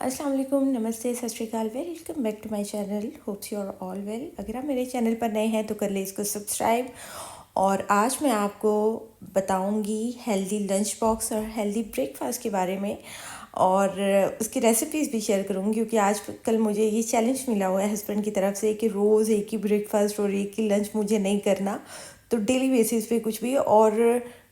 अस्सलाम वालेकुम, नमस्ते, सत श्री अकाल, welcome back to my channel. Hopes you are all well. अगर आप मेरे चैनल पर नए हैं तो कर ले इसको सब्सक्राइब। और आज मैं आपको बताऊंगी हेल्दी लंच बॉक्स और हेल्दी ब्रेकफास्ट के बारे में, और उसकी रेसिपीज़ भी शेयर करूंगी, क्योंकि आज कल मुझे ये चैलेंज मिला हुआ है हस्बैंड की तरफ से कि रोज़ एक ही ब्रेकफास्ट और एक ही लंच मुझे नहीं करना। तो डेली बेसिस पे कुछ भी, और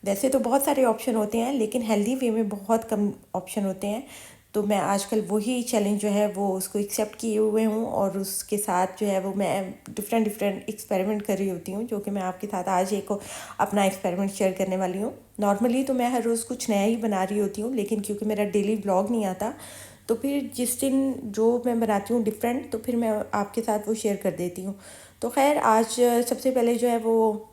वैसे तो बहुत सारे ऑप्शन होते हैं लेकिन हेल्दी वे में बहुत कम ऑप्शन होते हैं। तो मैं आजकल वही चैलेंज जो है वो उसको एक्सेप्ट किए हुए हूँ, और उसके साथ जो है वो मैं डिफरेंट एक्सपेरिमेंट कर रही होती हूँ, जो कि मैं आपके साथ आज एक अपना एक्सपेरिमेंट शेयर करने वाली हूँ। नॉर्मली तो मैं हर रोज़ कुछ नया ही बना रही होती हूँ, लेकिन क्योंकि मेरा डेली ब्लॉग नहीं आता, तो फिर जिस दिन जो मैं बनाती हूँ डिफरेंट, तो फिर मैं आपके साथ वो शेयर कर देती हूँ। तो खैर, आज सबसे पहले जो है वो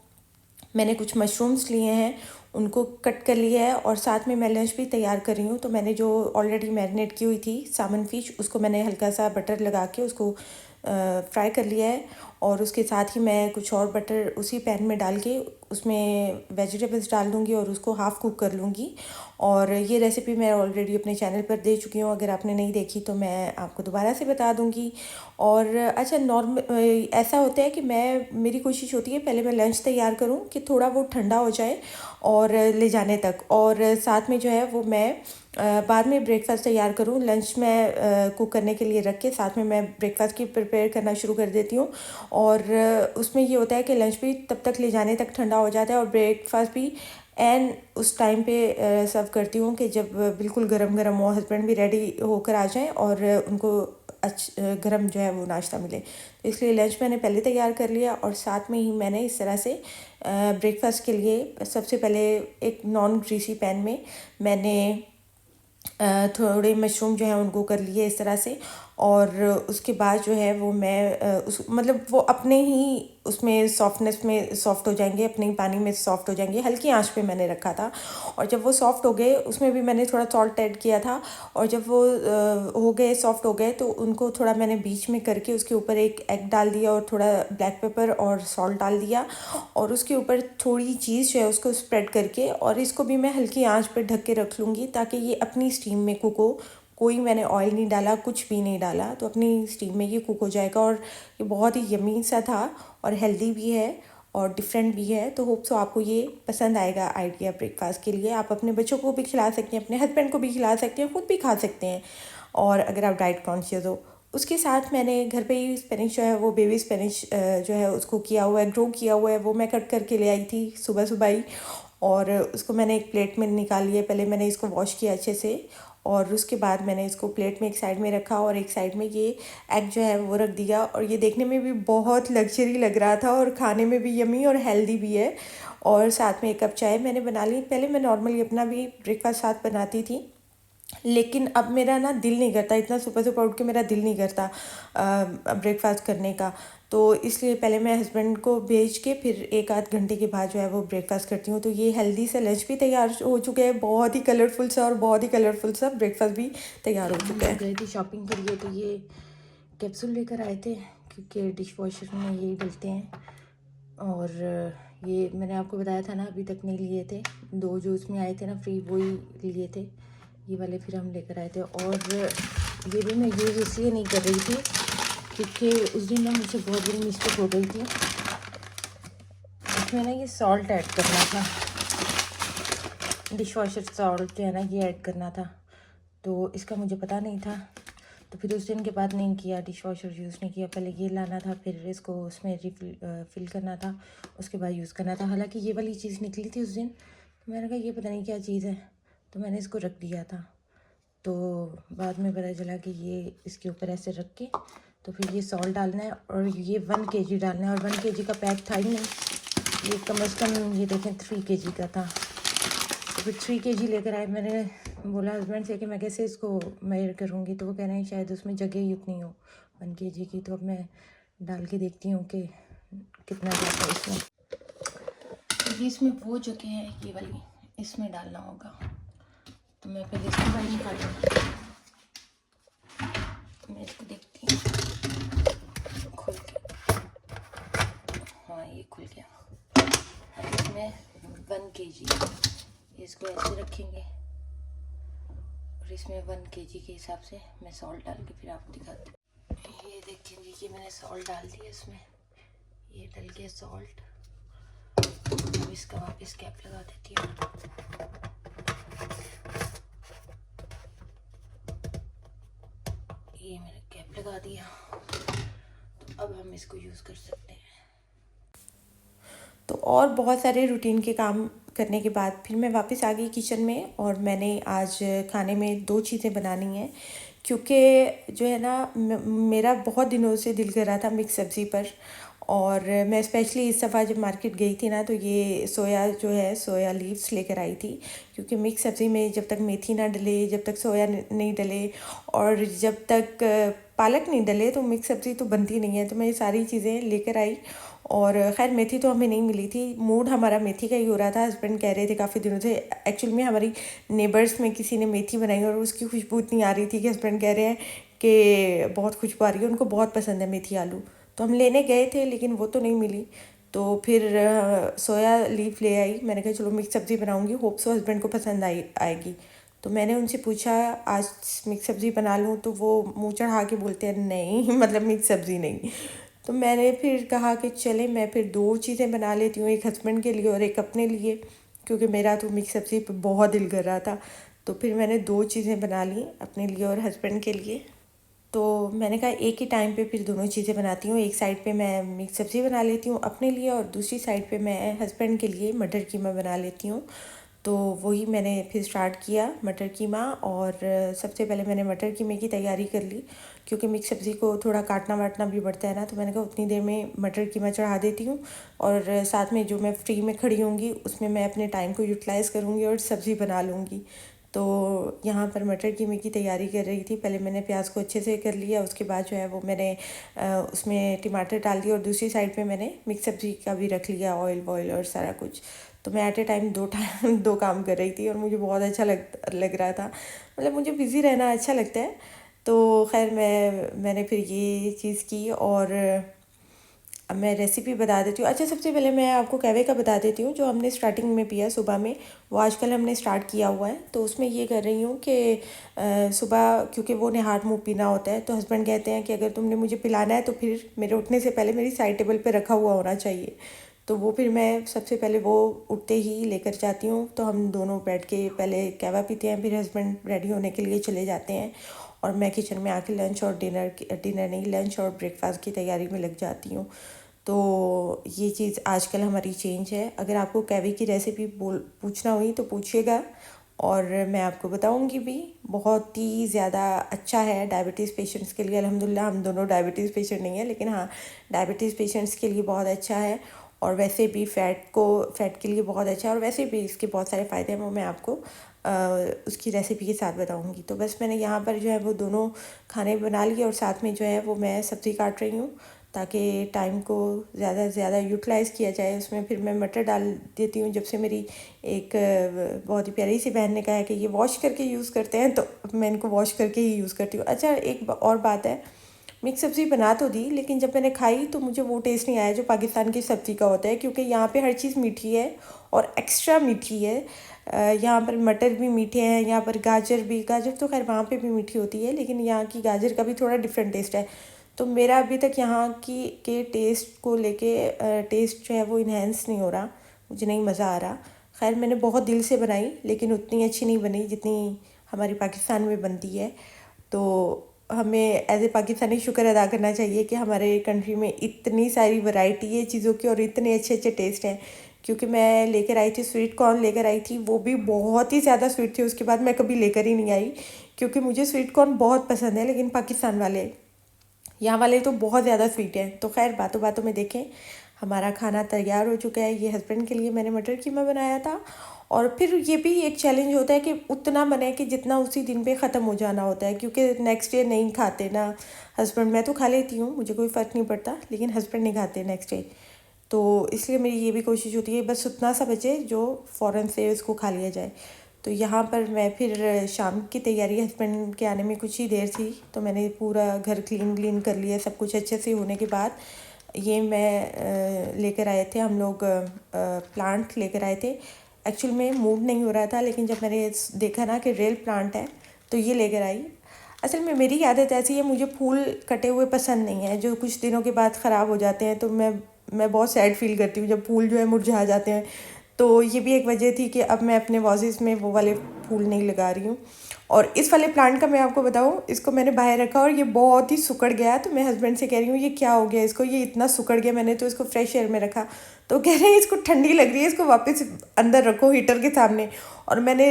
मैंने कुछ मशरूम्स लिए हैं, उनको कट कर लिया है, और साथ में मैं लंच भी तैयार कर रही हूँ। तो मैंने जो ऑलरेडी मैरिनेट की हुई थी सामन फिश, उसको मैंने हल्का सा बटर लगा के उसको फ्राई कर लिया है। और उसके साथ ही मैं कुछ और बटर उसी पैन में डाल के उसमें वेजिटेबल्स डाल दूँगी और उसको हाफ़ कुक कर लूँगी। और ये रेसिपी मैं ऑलरेडी अपने चैनल पर दे चुकी हूँ, अगर आपने नहीं देखी तो मैं आपको दोबारा से बता दूँगी। और अच्छा, नॉर्मल ऐसा होता है कि मेरी कोशिश होती है पहले मैं लंच तैयार करूं कि थोड़ा वो ठंडा हो जाए और ले जाने तक, और साथ में जो है वो मैं बाद में ब्रेकफास्ट तैयार करूं। लंच में कुक करने के लिए रख के साथ में मैं ब्रेकफास्ट की प्रिपेयर करना शुरू कर देती हूं। और उसमें ये होता है कि लंच भी तब तक ले जाने तक ठंडा हो जाता है, और ब्रेकफास्ट भी एंड उस टाइम पे सर्व करती हूँ कि जब बिल्कुल गरम गरम हो, हस्बैंड भी रेडी होकर आ जाएं और उनको गरम जो है वो नाश्ता मिले। तो इसलिए लंच मैंने पहले तैयार कर लिया, और साथ में ही मैंने इस तरह से ब्रेकफास्ट के लिए सबसे पहले एक नॉन ग्रीसी पैन में मैंने थोड़े मशरूम जो है उनको कर लिए इस तरह से। और उसके बाद जो है वो मैं उस मतलब वो अपने ही उसमें सॉफ्टनेस में सॉफ्ट हो जाएंगे, अपने ही पानी में सॉफ्ट हो जाएंगे। हल्की आंच पे मैंने रखा था, और जब वो सॉफ्ट हो गए उसमें भी मैंने थोड़ा सॉल्ट ऐड किया था। और जब वो हो गए, सॉफ्ट हो गए, तो उनको थोड़ा मैंने बीच में करके उसके ऊपर एक एग डाल दिया और थोड़ा ब्लैक पेपर और सॉल्ट डाल दिया, और उसके ऊपर थोड़ी चीज़ जो है उसको स्प्रेड करके, और इसको भी मैं हल्की आंच पे ढक के रख लूँगी ताकि ये अपनी स्टीम में कुक हो। कोई मैंने ऑयल नहीं डाला, कुछ भी नहीं डाला, तो अपनी स्टीम में ये कुक हो जाएगा। और ये बहुत ही यमी सा था, और हेल्दी भी है और डिफरेंट भी है। तो होप सो आपको ये पसंद आएगा आइडिया ब्रेकफास्ट के लिए। आप अपने बच्चों को भी खिला सकते हैं, अपने हस्बैंड को भी खिला सकते हैं, खुद भी खा सकते हैं, और अगर आप डाइट कॉन्शियस हो। उसके साथ मैंने घर पे ही स्पेनिश जो है वो बेबी स्पेनिश जो है उसको किया हुआ है, ग्रो किया हुआ है, वो मैं कट करके ले आई थी सुबह सुबह ही। और उसको मैंने एक प्लेट में निकाल लिया। पहले मैंने इसको वॉश किया अच्छे से, और उसके बाद मैंने इसको प्लेट में एक साइड में रखा, और एक साइड में ये एग जो है वो रख दिया। और ये देखने में भी बहुत लग्जरी लग रहा था, और खाने में भी यमी और हेल्दी भी है। और साथ में एक कप चाय मैंने बना ली। पहले मैं नॉर्मली अपना भी ब्रेकफास्ट साथ बनाती थी, लेकिन अब मेरा ना दिल नहीं करता, इतना सुबह सुबह उठ के मेरा दिल नहीं करता ब्रेकफास्ट करने का। तो इसलिए पहले मैं हस्बैंड को भेज के फिर एक आध घंटे के बाद जो है वो ब्रेकफास्ट करती हूँ। तो ये हेल्दी सा लंच भी तैयार हो चुका है, बहुत ही कलरफुल सा, और बहुत ही कलरफुल सा ब्रेकफास्ट भी तैयार हो चुका है। गए थे शॉपिंग के लिए, तो ये कैप्सूल लेकर आए थे, क्योंकि डिश वॉशर में यही डलते हैं। और ये मैंने आपको बताया था ना, अभी तक नहीं लिए थे, दो जो उसमें आए थे ना फ्री, वही लिए थे। ये वाले फिर हम लेकर आए थे। और ये भी मैं यूज़ इसलिए नहीं कर रही थी क्योंकि उस दिन ना मुझसे बहुत बड़ी मिस्टेक हो गई थी। इसमें ना ये सॉल्ट ऐड करना था, डिश वॉशर सॉल्ट जो है ना ये ऐड करना था, तो इसका मुझे पता नहीं था। तो फिर उस दिन के बाद नहीं किया, डिश वॉशर यूज़ नहीं किया। पहले ये लाना था, फिर इसको उसमें फिल करना था, उसके बाद यूज़ करना था। हालांकि ये वाली चीज़ निकली थी उस दिन, तो मैंने कहा ये पता नहीं क्या चीज़ है, तो मैंने इसको रख दिया था। तो बाद में पता चला कि ये इसके ऊपर ऐसे रख के, तो फिर ये सॉल्ट डालना है, और ये 1 kg डालना है। और 1 kg का पैक था ही नहीं, ये कम से कम ये देखें 3 kg का था। तो फिर 3 kg लेकर आए। मैंने बोला हस्बैंड से कि मैं कैसे इसको मेजर करूँगी, तो वो कह रहे हैं शायद उसमें जगह ही उतनी हो 1 kg की। तो अब मैं डाल के देखती हूँ कि कितना जाता है इसमें। तो ये इसमें वो जगह है, ये वाली, इसमें डालना होगा। तो मैं पहले इसको बाहर निकालूँगी, मैं इसको देखती हूँ खुल के। हाँ, ये खुल गया। अब इसमें 1 kg, इसको ऐसे रखेंगे, और फिर इसमें 1 kg के हिसाब से मैं सॉल्ट डाल के फिर आपको दिखाती हूँ। ये देखें जी कि मैंने सॉल्ट डाल दिया इसमें, ये डल गया सॉल्ट। अब इसका वापस कैप लगा देती हूँ। ये मैंने कैप लगा दिया, तो अब हम इसको यूज़ कर सकते हैं। तो और बहुत सारे रूटीन के काम करने के बाद फिर मैं वापस आ गई किचन में, और मैंने आज खाने में 2 चीज़ें बनानी हैं, क्योंकि जो है ना मेरा बहुत दिनों से दिल कर रहा था मिक्स सब्ज़ी पर। और मैं स्पेशली इस दफ़ा जब मार्केट गई थी ना, तो ये सोया जो है सोया लीव्स लेकर आई थी, क्योंकि मिक्स सब्ज़ी में जब तक मेथी ना डले, जब तक सोया नहीं डले, और जब तक पालक नहीं डले, तो मिक्स सब्ज़ी तो बनती नहीं है। तो मैं ये सारी चीज़ें लेकर आई, और ख़ैर मेथी तो हमें नहीं मिली थी। मूड हमारा मेथी का ही हो रहा था। हस्बैंड कह रहे थे काफ़ी दिनों से, एक्चुअल में हमारी नेबर्स में किसी ने मेथी बनाई और उसकी खुशबू इतनी आ रही थी कि हस्बैंड कह रहे हैं कि बहुत खुशबू आ रही है, उनको बहुत पसंद है मेथी आलू। तो हम लेने गए थे, लेकिन वो तो नहीं मिली। तो फिर सोया लीफ ले आई। मैंने कहा चलो मिक्स सब्ज़ी बनाऊंगी, होप सो हस्बैंड को पसंद आएगी। तो मैंने उनसे पूछा आज मिक्स सब्ज़ी बना लूँ, तो वो मुँह चढ़ा के बोलते हैं नहीं मतलब मिक्स सब्ज़ी नहीं। तो मैंने फिर कहा कि चले मैं फिर 2 चीज़ें बना लेती हूँ, एक हस्बैंड के लिए और एक अपने लिए, क्योंकि मेरा तो मिक्स सब्ज़ी पे बहुत दिल कर रहा था। तो फिर मैंने 2 चीज़ें बना ली, अपने लिए और हस्बैंड के लिए। तो मैंने कहा एक ही टाइम पे फिर दोनों चीज़ें बनाती हूँ। एक साइड पे मैं मिक्स सब्ज़ी बना लेती हूँ अपने लिए, और दूसरी साइड पे मैं हस्बैंड के लिए मटर कीमा बना लेती हूँ। तो वही मैंने फिर स्टार्ट किया मटर कीमा। और सबसे पहले मैंने मटर कीमे की तैयारी कर ली, क्योंकि मिक्स सब्ज़ी को थोड़ा काटना वाटना भी पड़ता है ना। तो मैंने कहा उतनी देर में मटर कीमा चढ़ा देती हूँ, और साथ में जो मैं फ्री में खड़ी होंगी उसमें मैं अपने टाइम को यूटिलाइज़ करूँगी और सब्ज़ी बना लूँगी। तो यहाँ पर मटर कीमे की तैयारी कर रही थी। पहले मैंने प्याज को अच्छे से कर लिया, उसके बाद जो है वो मैंने उसमें टमाटर डाल दिया, और दूसरी साइड पे मैंने मिक्स सब्ज़ी का भी रख लिया, ऑयल वॉयल और सारा कुछ। तो मैं एट ए टाइम 2 काम कर रही थी, और मुझे बहुत अच्छा लग रहा था। मतलब मुझे बिज़ी रहना अच्छा लगता है। तो खैर मैंने फिर ये चीज़ की, और अब मैं रेसिपी बता देती हूँ। अच्छा, सबसे पहले मैं आपको कहवे का बता देती हूँ, जो हमने स्टार्टिंग में पिया सुबह में, वो आजकल हमने स्टार्ट किया हुआ है। तो उसमें ये कर रही हूँ कि सुबह क्योंकि वो निहार मुँह पीना होता है, तो हस्बैंड कहते हैं कि अगर तुमने मुझे पिलाना है तो फिर मेरे उठने से पहले मेरी साइड टेबल पर रखा हुआ होना चाहिए। तो वो फिर मैं सबसे पहले वो उठते ही लेकर जाती हूँ। तो हम दोनों बैठ के पहले कहवा पीते हैं, फिर हस्बैंड रेडी होने के लिए चले जाते हैं, और मैं किचन में आके लंच और डिनर नहीं, लंच और ब्रेकफास्ट की तैयारी में लग जाती हूँ। तो ये चीज़ आजकल हमारी चेंज है। अगर आपको कैवी की रेसिपी पूछना हुई तो पूछिएगा, और मैं आपको बताऊंगी भी। बहुत ही ज़्यादा अच्छा है डायबिटीज़ पेशेंट्स के लिए। अल्हम्दुलिल्लाह हम दोनों डायबिटीज़ पेशेंट नहीं है, लेकिन हाँ डायबिटीज़ पेशेंट्स के लिए बहुत अच्छा है, और वैसे भी फ़ैट के लिए बहुत अच्छा है, और वैसे भी इसके बहुत सारे फ़ायदे हैं, वो मैं आपको उसकी रेसिपी के साथ बताऊंगी। तो बस मैंने यहाँ पर जो है वो दोनों खाने बना लिए, और साथ में जो है वो मैं सब्ज़ी काट रही हूँ, ताकि टाइम को ज़्यादा से ज़्यादा यूटिलाइज़ किया जाए। उसमें फिर मैं मटर डाल देती हूँ। जब से मेरी एक बहुत ही प्यारी सी बहन ने कहा है कि ये वॉश करके यूज़ करते हैं, तो मैं इनको वॉश करके ही यूज़ करती हूँ। अच्छा, एक और बात है, मिक्स सब्ज़ी बना तो दी, लेकिन जब मैंने खाई तो मुझे वो टेस्ट नहीं आया जो पाकिस्तान की सब्ज़ी का होता है, क्योंकि यहाँ पे हर चीज़ मीठी है और एक्स्ट्रा मीठी है। यहाँ पर मटर भी मीठे हैं, यहाँ पर गाजर तो खैर वहाँ पे भी मीठी होती है, लेकिन यहाँ की गाजर का भी थोड़ा डिफरेंट टेस्ट है। तो मेरा अभी तक यहाँ की के टेस्ट को लेके टेस्ट जो है वो इन्हेंस नहीं हो रहा, मुझे नहीं मज़ा आ रहा। खैर मैंने बहुत दिल से बनाई, लेकिन उतनी अच्छी नहीं बनी जितनी हमारी पाकिस्तान में बनती है। तो हमें एज ए पाकिस्तानी शुक्र अदा करना चाहिए कि हमारे कंट्री में इतनी सारी वैरायटी है चीज़ों की, और इतने अच्छे अच्छे टेस्ट हैं। क्योंकि मैं लेकर आई थी स्वीट कॉर्न लेकर आई थी, वो भी बहुत ही ज़्यादा स्वीट थी। उसके बाद मैं कभी लेकर ही नहीं आई, क्योंकि मुझे स्वीट कॉर्न बहुत पसंद है, लेकिन पाकिस्तान वाले यहाँ वाले तो बहुत ज़्यादा स्वीट हैं। तो खैर बातों बातों में देखें हमारा खाना तैयार हो चुका है। ये हस्बैंड के लिए मैंने मटर कीमा बनाया था, और फिर ये भी एक चैलेंज होता है कि उतना बने कि जितना उसी दिन पे ख़त्म हो जाना होता है, क्योंकि नेक्स्ट डे नहीं खाते ना हस्बैंड। मैं तो खा लेती हूँ, मुझे कोई फ़र्क नहीं पड़ता, लेकिन हस्बैंड नहीं खाते नेक्स्ट डे। तो इसलिए मेरी ये भी कोशिश होती है बस उतना सा बचे जो फ़ौरन से उसको खा लिया जाए। तो यहाँ पर मैं फिर शाम की तैयारी, हस्बैंड के आने में कुछ ही देर थी, तो मैंने पूरा घर क्लीन कर लिया। सब कुछ अच्छे से होने के बाद ये मैं लेकर आए थे हम लोग, प्लांट लेकर आए थे। एक्चुअल में मूड नहीं हो रहा था, लेकिन जब मैंने देखा ना कि रियल प्लांट है, तो ये लेकर आई। असल में मेरी आदत ऐसी है, मुझे फूल कटे हुए पसंद नहीं है, जो कुछ दिनों के बाद ख़राब हो जाते हैं, तो मैं बहुत सैड फील करती हूँ जब फूल जो है मुरझा जाते हैं। तो ये भी एक वजह थी कि अब मैं अपने वाजेस में वो वाले फूल नहीं लगा रही हूँ। और इस वाले प्लांट का मैं आपको बताऊँ, इसको मैंने बाहर रखा और ये बहुत ही सुकड़ गया। तो मैं हस्बैंड से कह रही हूँ ये क्या हो गया इसको, ये इतना सुकड़ गया। मैंने तो इसको फ्रेश एयर में रखा, तो कह रहे हैं इसको ठंडी लग रही है, इसको वापस अंदर रखो हीटर के सामने। और मैंने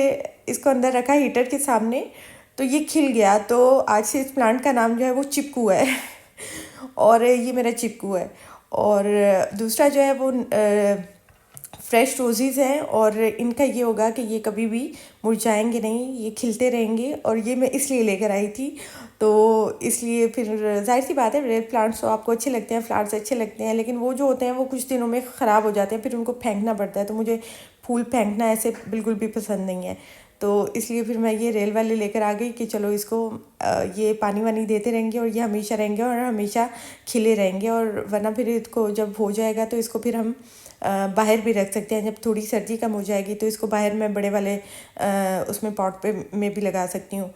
इसको अंदर रखा हीटर के सामने, तो ये खिल गया। तो आज से इस प्लांट का नाम जो है वो चिपकू है। और ये मेरा चिपकू है। और दूसरा जो है वो फ्रेश रोज़ेज़ हैं, और इनका ये होगा कि ये कभी भी मुरझाएंगे नहीं, ये खिलते रहेंगे। और ये मैं इसलिए लेकर आई थी, तो इसलिए फिर जाहिर सी बात है, रेड प्लांट्स तो आपको अच्छे लगते हैं, फ्लावर्स अच्छे लगते हैं, लेकिन वो जो होते हैं वो कुछ दिनों में ख़राब हो जाते हैं, फिर उनको फेंकना पड़ता है। तो मुझे फूल फेंकना ऐसे बिल्कुल भी पसंद नहीं है। तो इसलिए फिर मैं ये रेल वाले लेकर आ गई कि चलो इसको ये पानी वानी देते रहेंगे और ये हमेशा रहेंगे और हमेशा खिले रहेंगे। और वरना फिर इसको जब हो जाएगा तो इसको फिर हम बाहर भी रख सकते हैं। जब थोड़ी सर्दी कम हो जाएगी तो इसको बाहर मैं बड़े वाले उसमें पॉट पे में भी लगा सकती हूँ।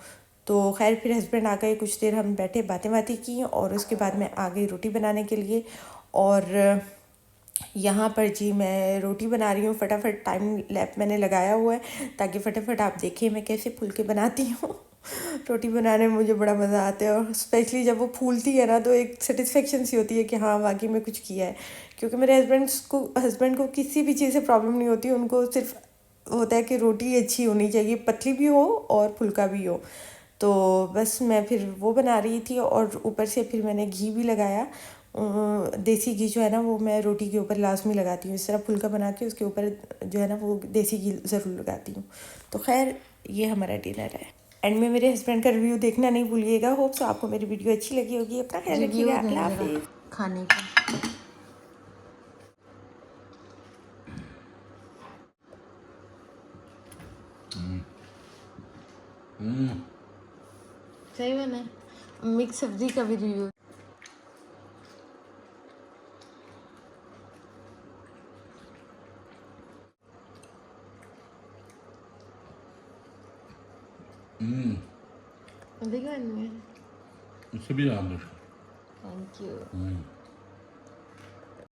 तो खैर फिर हस्बैंड आ गए, कुछ देर हम बैठे बातें बातें की, और उसके बाद मैं आ गई रोटी बनाने के लिए। और यहाँ पर जी मैं रोटी बना रही हूँ, फटाफट टाइम लैप मैंने लगाया हुआ है ताकि फटाफट आप देखिए मैं कैसे फुलके बनाती हूँ। रोटी बनाने में मुझे बड़ा मज़ा आता है, और स्पेशली जब वो फूलती है ना तो एक सेटिस्फेक्शन सी होती है कि हाँ वाकई में कुछ किया है। क्योंकि मेरे हस्बैंड को किसी भी चीज़ से प्रॉब्लम नहीं होती, उनको सिर्फ होता है कि रोटी अच्छी होनी चाहिए, पतली भी हो और फुल्का भी हो। तो बस मैं फिर वो बना रही थी, और ऊपर से फिर मैंने घी भी लगाया। देसी घी जो है ना वो मैं रोटी के ऊपर लाजमी लगाती हूँ, इस तरह फुल्का बना के उसके ऊपर जो है ना वो देसी घी ज़रूर लगाती हूँ। तो खैर ये हमारा डिनर है। एंड में मेरे हस्बैंड का रिव्यू देखना नहीं भूलिएगा। होप सो आपको मेरी वीडियो अच्छी लगी होगी। अपना ख्याल रखिएगा। अल्लाह हाफिज़। खाने का सही बना है। मिक्स सब्जी का भी रिव्यू। देखो उससे भी ज़्यादा थैंक यू।